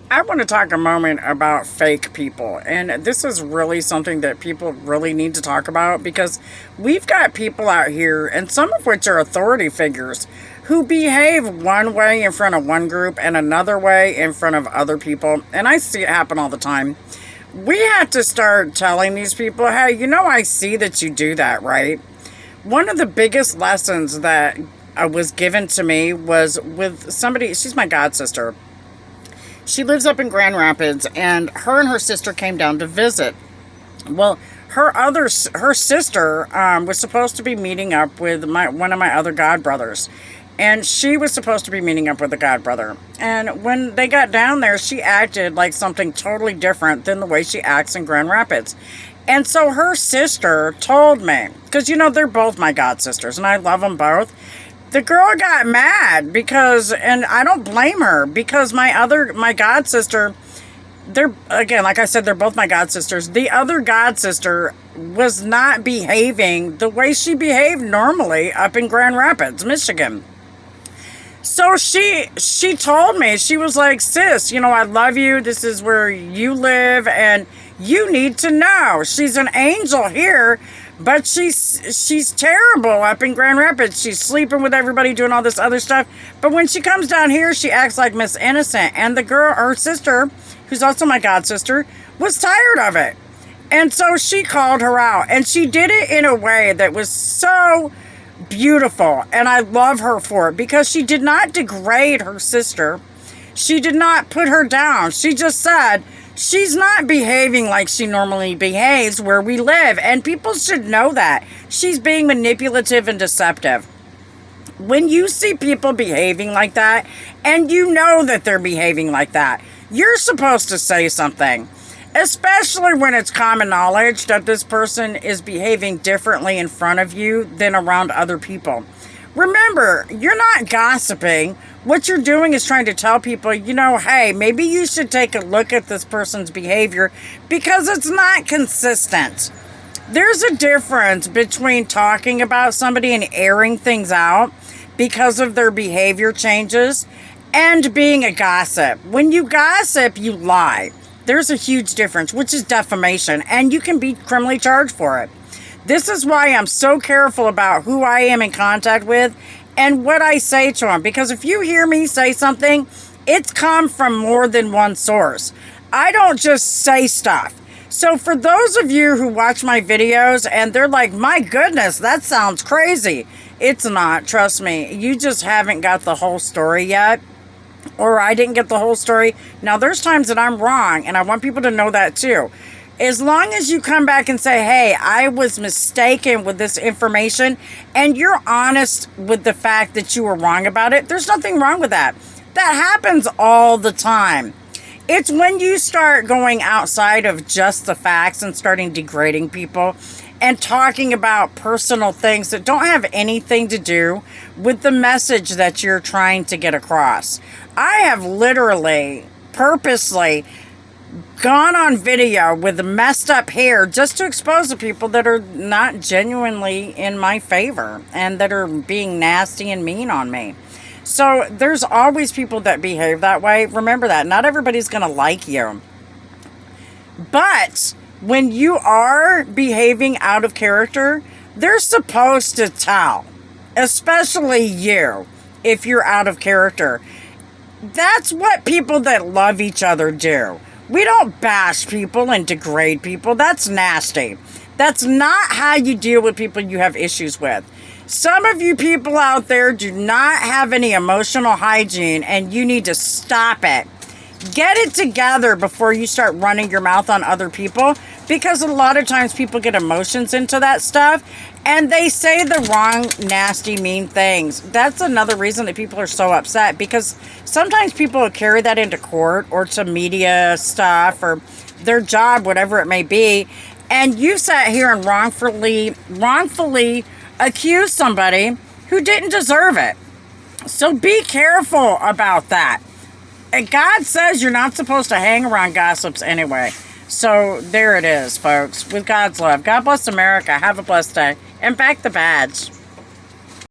I want to talk a moment about fake people. And this is really something that people really need to talk about because we've got people out here, and some of which are authority figures, who behave one way in front of one group and another way in front of other people. And I see it happen all the time. We have to start telling these people, hey, I see that you do that, right? One of the biggest lessons that was given to me was with somebody, she's my god sister. She lives up in Grand Rapids, and her sister came down to visit. Well, her sister was supposed to be meeting up with one of my other god brothers, and she was supposed to be meeting up with the god brother. And when they got down there, she acted like something totally different than the way she acts in Grand Rapids. And so her sister told me, because they're both my god sisters, and I love them both. The girl got mad because, and I don't blame her, because my god sister, they're, again, like I said, they're both my god sisters. The other god sister was not behaving the way she behaved normally up in Grand Rapids, Michigan. So she told me, she was like, sis, I love you. This is where you live, and you need to know. She's an angel here, but she's terrible up in Grand Rapids. She's sleeping with everybody, doing all this other stuff. But when she comes down here, she acts like Miss Innocent. And the girl, her sister, who's also my god sister, was tired of it. And so she called her out. And she did it in a way that was so beautiful. And I love her for it, because she did not degrade her sister. She did not put her down. She just said, she's not behaving like she normally behaves where we live, and people should know that. She's being manipulative and deceptive. When you see people behaving like that, and you know that they're behaving like that, you're supposed to say something. Especially when it's common knowledge that this person is behaving differently in front of you than around other people. Remember, you're not gossiping. What you're doing is trying to tell people, hey, maybe you should take a look at this person's behavior because it's not consistent. There's a difference between talking about somebody and airing things out because of their behavior changes and being a gossip. When you gossip, you lie. There's a huge difference, which is defamation, and you can be criminally charged for it. This is why I'm so careful about who I am in contact with and what I say to them. Because if you hear me say something, it's come from more than one source. I don't just say stuff. So for those of you who watch my videos and they're like, my goodness, that sounds crazy. It's not, trust me. You just haven't got the whole story yet. Or I didn't get the whole story. Now, there's times that I'm wrong, and I want people to know that too. As long as you come back and say, hey, I was mistaken with this information, and you're honest with the fact that you were wrong about it, there's nothing wrong with that. That happens all the time. It's when you start going outside of just the facts and starting degrading people and talking about personal things that don't have anything to do with the message that you're trying to get across. I have literally, purposely gone on video with messed up hair just to expose the people that are not genuinely in my favor and that are being nasty and mean on me. So there's always people that behave that way. Remember that. Not everybody's going to like you. But when you are behaving out of character, they're supposed to tell. Especially you, if you're out of character. That's what people that love each other do. We don't bash people and degrade people. That's nasty. That's not how you deal with people you have issues with. Some of you people out there do not have any emotional hygiene, and you need to stop it. Get it together before you start running your mouth on other people, because a lot of times people get emotions into that stuff and they say the wrong, nasty, mean things. That's another reason that people are so upset, because sometimes people will carry that into court or to media stuff or their job, whatever it may be, and you sat here and wrongfully accuse somebody who didn't deserve it. So be careful about that. And God says you're not supposed to hang around gossips anyway. So there it is, folks. With God's love. God bless America. Have a blessed day. And back the badge.